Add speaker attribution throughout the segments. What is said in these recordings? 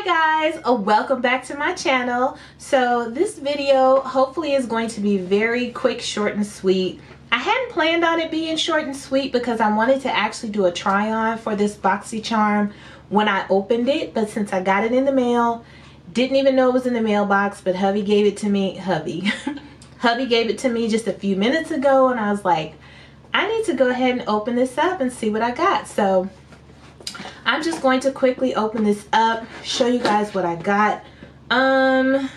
Speaker 1: Hi guys, welcome back to my channel. So this video hopefully is going to be very quick, short and sweet. I hadn't planned on it being short and sweet because I wanted to actually do a try on for this Boxycharm when I opened it, but since I got it in the mail, didn't even know it was in the mailbox, but hubby gave it to me. Hubby gave it to me just a few minutes ago, and I was like, I need to go ahead and open this up and see what I got. So I'm just going to quickly open this up, show you guys what I got. I'm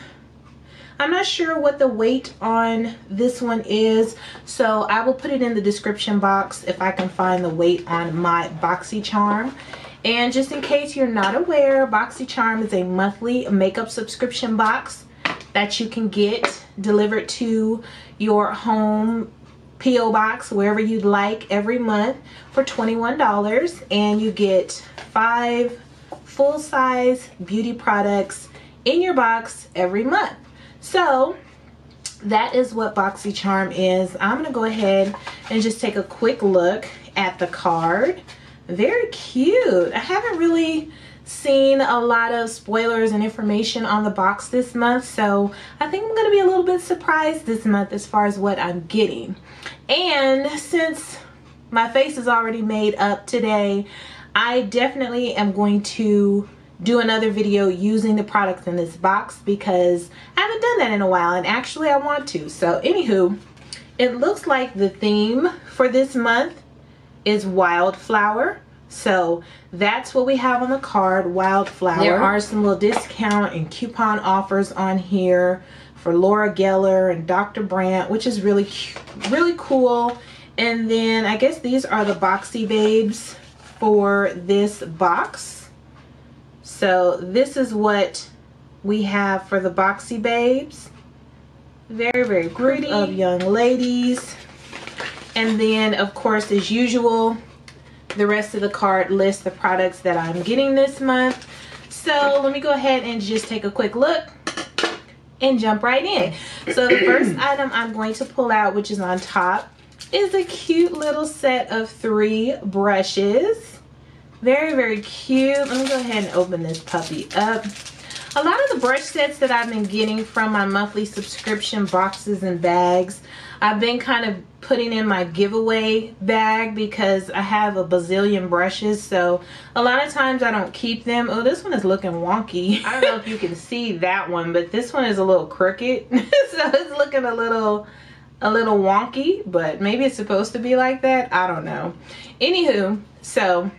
Speaker 1: not sure what the weight on this one is, so I will put it in the description box if I can find the weight on my Boxycharm. And just in case you're not aware, Boxycharm is a monthly makeup subscription box that you can get delivered to your home P.O. box, wherever you'd like, every month for $21, and you get 5 full-size beauty products in your box every month. So that is what Boxycharm is. I'm gonna go ahead and just take a quick look at the card. Very cute. I haven't really seen a lot of spoilers and information on the box this month, so I think I'm gonna be a little bit surprised this month as far as what I'm getting. And since my face is already made up today, I definitely am going to do another video using the products in this box because I haven't done that in a while, and actually I want to. So anywho, it looks like the theme for this month is wildflower. So that's what we have on the card, wildflower. There are some little discount and coupon offers on here for Laura Geller and Dr. Brandt, which is really cool. And then I guess these are the Boxy Babes for this box. So this is what we have for the Boxy Babes. Very pretty of young ladies. And then of course, as usual, the rest of the card lists the products that I'm getting this month. So let me go ahead and just take a quick look and jump right in. So the first item I'm going to pull out, which is on top, is a cute little set of 3 brushes. Very cute. Let me go ahead and open this puppy up. A lot of the brush sets that I've been getting from my monthly subscription boxes and bags, I've been kind of putting in my giveaway bag because I have a bazillion brushes, so a lot of times I don't keep them. Oh, this one is looking wonky. I don't know if you can see that one, but this one is a little crooked. So it's looking a little wonky, but maybe it's supposed to be like that. I don't know. Anywho, so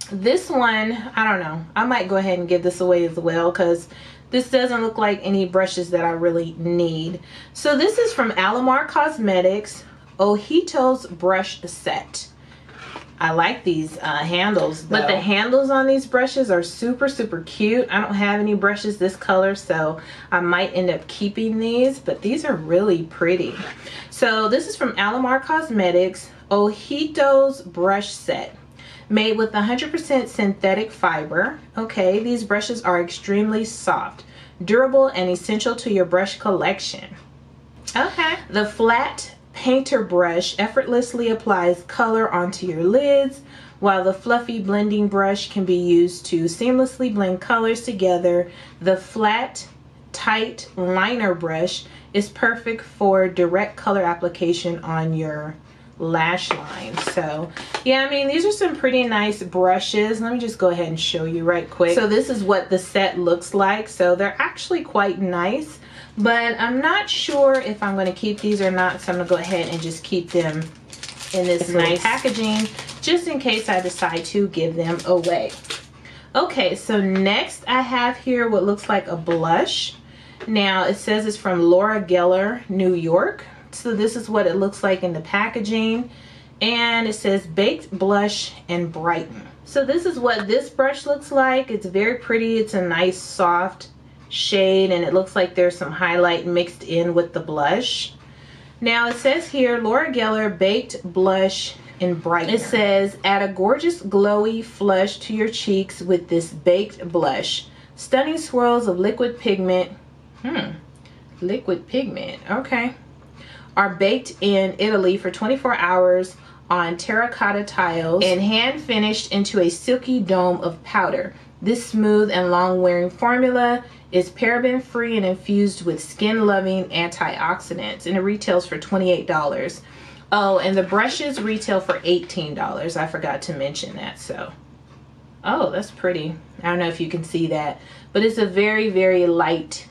Speaker 1: this one, I don't know. I might go ahead and give this away as well because this doesn't look like any brushes that I really need. So this is from Alamar Cosmetics, Ojito's brush set. I like these handles though. But the handles on these brushes are super cute. I don't have any brushes this color, so I might end up keeping these, but these are really pretty. So this is from Alamar Cosmetics, Ojito's brush set, made with 100% synthetic fiber. Okay, these brushes are extremely soft, durable, and essential to your brush collection. Okay. The flat painter brush effortlessly applies color onto your lids, while the fluffy blending brush can be used to seamlessly blend colors together. The flat, tight liner brush is perfect for direct color application on your lash line. So yeah, I mean, these are some pretty nice brushes. Let me just go ahead and show you right quick. So this is what the set looks like. So they're actually quite nice, but I'm not sure if I'm going to keep these or not, so I'm gonna go ahead and just keep them in this nice packaging just in case I decide to give them away. Okay, so next I have here what looks like a blush. Now it says it's from Laura Geller, New York. So this is what it looks like in the packaging, and it says baked blush and brighten. So this is what this brush looks like. It's very pretty. It's a nice soft shade, and it looks like there's some highlight mixed in with the blush. Now it says here Laura Geller baked blush and brighten. It says add a gorgeous glowy flush to your cheeks with this baked blush. Stunning swirls of liquid pigment. Liquid pigment. Okay. Are baked in Italy for 24 hours on terracotta tiles and hand finished into a silky dome of powder. This smooth and long-wearing formula is paraben-free and infused with skin-loving antioxidants, and it retails for $28. Oh, and the brushes retail for $18. I forgot to mention that. So, oh, that's pretty. I don't know if you can see that, but it's a very, very light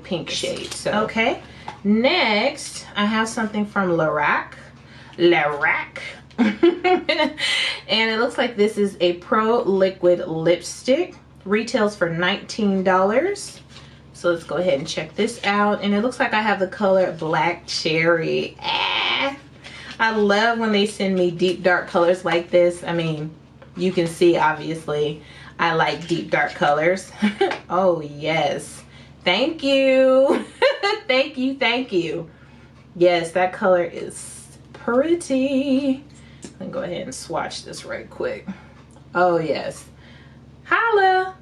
Speaker 1: pink shade. So, okay. Next, I have something from Lorac. And it looks like this is a Pro Liquid Lipstick. Retails for $19. So let's go ahead and check this out. And it looks like I have the color Black Cherry. I love when they send me deep dark colors like this. I mean, you can see obviously I like deep dark colors. Oh yes, thank you. thank you. Yes, that color is pretty. Let me go ahead and swatch this right quick. Oh yes, holla.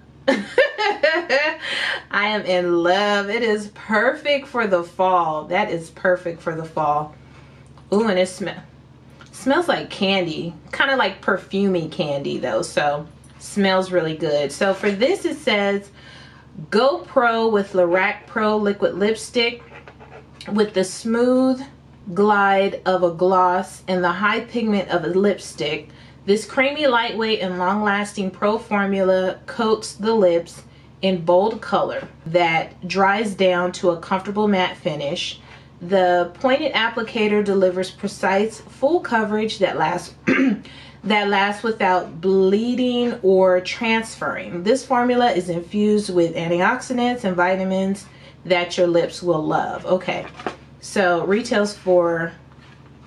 Speaker 1: I am in love. It is perfect for the fall. That is perfect for the fall. Ooh, and it smells like candy, kind of like perfumey candy though, so smells really good. So for this it says Go Pro with Lorac Pro Liquid Lipstick with the smooth glide of a gloss and the high pigment of a lipstick. This creamy, lightweight, and long-lasting pro formula coats the lips in bold color that dries down to a comfortable matte finish. The pointed applicator delivers precise, full coverage that lasts without bleeding or transferring. This formula is infused with antioxidants and vitamins that your lips will love. Okay, so retails for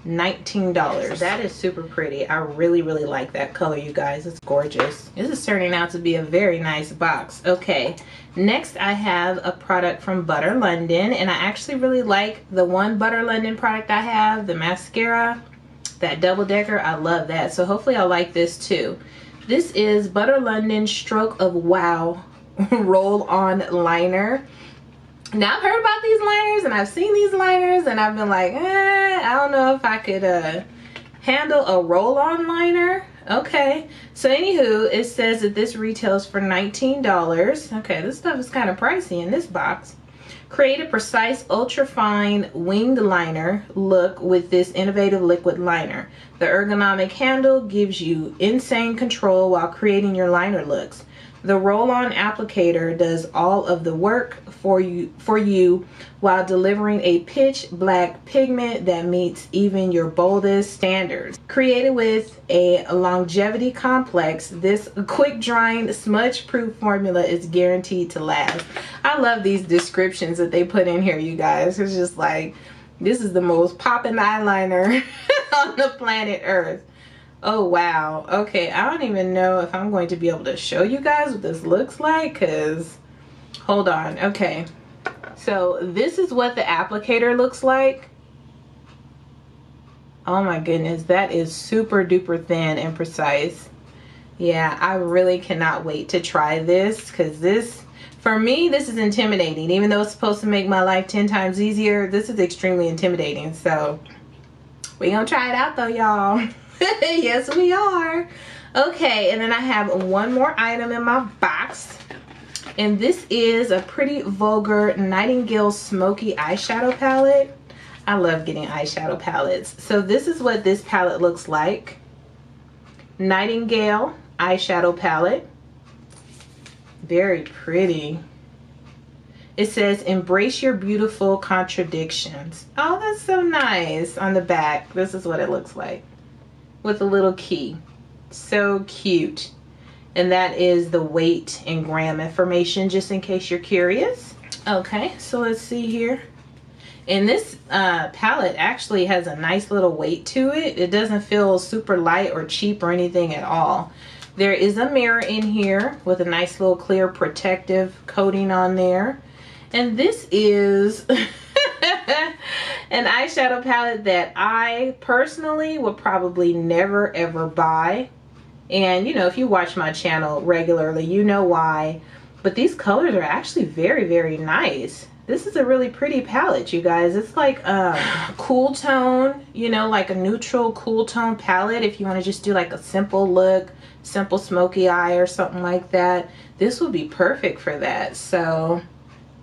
Speaker 1: $19. That is super pretty. I really like that color, you guys. It's gorgeous. This is turning out to be a very nice box. Okay, next I have a product from Butter London, and I actually really like the one Butter London product I have, the mascara, that double decker. I love that, so hopefully I'll like this too. This is Butter London Stroke of Wow roll on liner. Now I've heard about these liners and I've seen these liners and I've been like, I don't know if I could handle a roll-on liner. Okay, so anywho, it says that this retails for $19. Okay, this stuff is kind of pricey in this box. Create a precise ultra-fine winged liner look with this innovative liquid liner. The ergonomic handle gives you insane control while creating your liner looks. The roll-on applicator does all of the work for you while delivering a pitch black pigment that meets even your boldest standards. Created with a longevity complex, this quick drying smudge proof formula is guaranteed to last. I love these descriptions that they put in here, you guys. It's just like, this is the most poppin' eyeliner on the planet Earth. Oh wow. Okay, I don't even know if I'm going to be able to show you guys what this looks like, because hold on. Okay, so this is what the applicator looks like. Oh my goodness, that is super duper thin and precise. Yeah, I really cannot wait to try this, because this, for me, this is intimidating. Even though it's supposed to make my life 10 times easier, this is extremely intimidating. So we're gonna try it out though, y'all. Yes, we are. Okay, and then I have one more item in my box, and this is a Pretty Vulgar Nightingale Smoky Eyeshadow Palette. I love getting eyeshadow palettes. So this is what this palette looks like. Nightingale eyeshadow palette. Very pretty. It says, embrace your beautiful contradictions. Oh, that's so nice. On the back, this is what it looks like, with a little key. So cute. And that is the weight and gram information, just in case you're curious. Okay, so let's see here. And this palette actually has a nice little weight to it. It doesn't feel super light or cheap or anything at all. There is a mirror in here with a nice little clear protective coating on there. And this is an eyeshadow palette that I personally would probably never ever buy. And you know, if you watch my channel regularly, you know why. But these colors are actually very, very nice. This is a really pretty palette, you guys. It's like cool tone, you know, like a neutral cool tone palette if you want to just do like a simple look, simple smoky eye or something like that, this would be perfect for that. So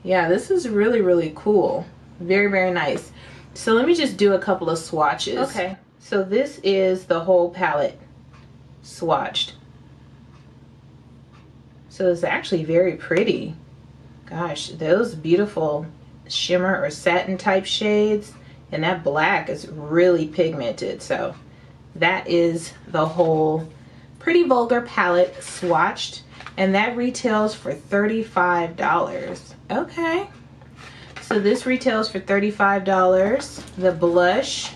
Speaker 1: yeah, this is really, really cool. Very, very nice. So let me just do a couple of swatches. Okay, so this is the whole palette swatched. So it's actually very pretty. Gosh, those beautiful shimmer or satin type shades, and that black is really pigmented. So that is the whole Pretty Vulgar palette swatched, and that retails for $35. Okay, so this retails for $35. The blush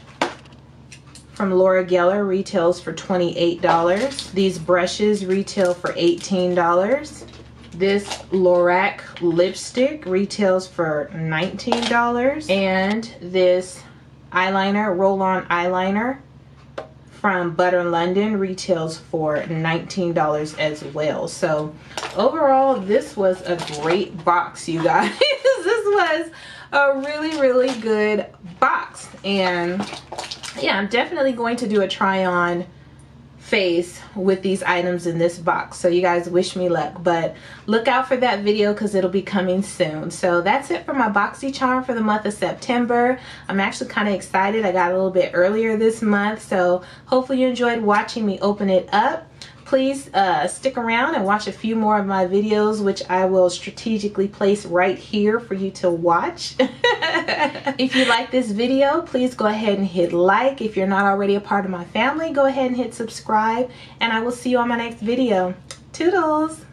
Speaker 1: from Laura Geller retails for $28. These brushes retail for $18. This Lorac lipstick retails for $19. And this eyeliner, roll-on eyeliner from Butter London retails for $19 as well. So overall, this was a great box, you guys. This was a really, really good box. And yeah, I'm definitely going to do a try on face with these items in this box, so you guys wish me luck, but look out for that video because it'll be coming soon. So that's it for my Boxycharm for the month of September. I'm actually kind of excited. I got a little bit earlier this month, so hopefully you enjoyed watching me open it up. Please stick around and watch a few more of my videos, which I will strategically place right here for you to watch. If you like this video, please go ahead and hit like. If you're not already a part of my family, go ahead and hit subscribe, and I will see you on my next video. Toodles!